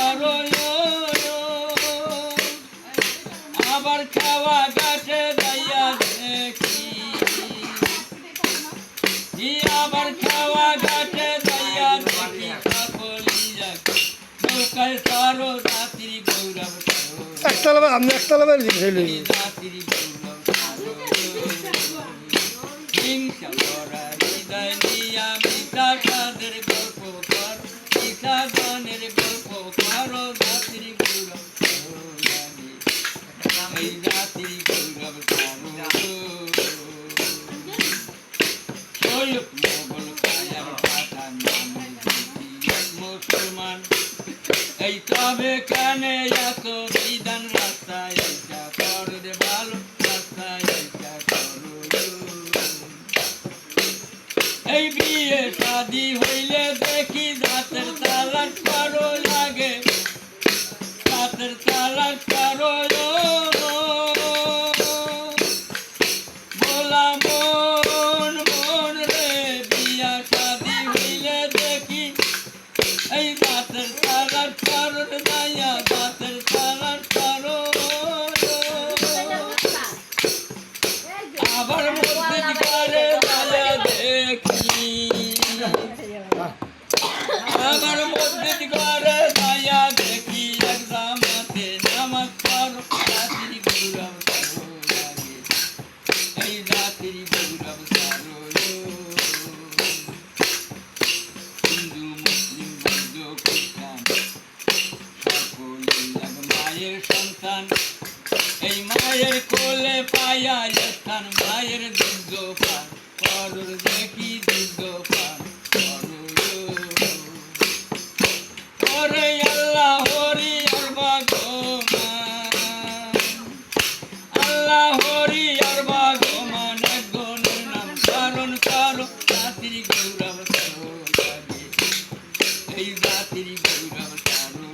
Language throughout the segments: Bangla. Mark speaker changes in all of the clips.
Speaker 1: করো আবার খাওয়া গাছে যাইয়া দেখি আবার খাওয়া গাছে যাইয়া দেখি সকলি যাকে নৌকায় সারো রাত্রি গৌরব
Speaker 2: একতলা আপনি একতলা বাড়ি
Speaker 1: রাত্রি গৌরব হিংসা করা হৃদয় নিয়া মিথ্যা সাদের গল্প কর মিথ্যা গানের গল্প করো রাত্রি গৌরব এই রাত্রি গৌরব সৈয়দ মোগল কায়ার পাঠান মুসলমান এই তবে কানে এত বিধান রাস্তায় এইটা করো রে ভালো রাস্তায় এইটা করো এই বিয়ে শাদি হইলে দেখি রাতের তালাক করো লাগে রাতের তালাক করো বলা মন মন রে বিয়া শাদি হইলে দেখি এই রাতের তালাক করো দায়া রাতের তালাক করো আবার মসজিদ করে দায়া দেখি আবার মসজিদ করে দায়া দেখি এক জামাতে নামাজ পড়ো রাত্রি গৌরব করো লাগে এই রাত্রি গৌরব করো হিন্দু মুসলিম বৌদ্ধ খ্রিস্টান সকলে এক মায়ের সন্তান এই মায়ের কোলে পায়া স্থান মায়ের দুগ্ধ পান করুর দেখি দুগ্ধ পান ওরে আল্লাহ হরি আর ভগবান আল্লাহ হরি আর ভগবান একজনের নাম কারণ কারো রাত্রি গৌরব করো লাগে এই রাত্রি গৌরব করো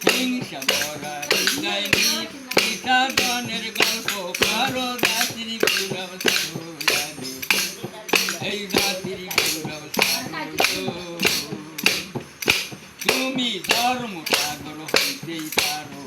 Speaker 1: হিংসা ভরা হৃদয় মিঠা গানের গল্প করো রাত্রি গৌরব করো লাগে এই রাত্রি গৌরব করো তুমি ধর্ম সাগর হইতেই পারো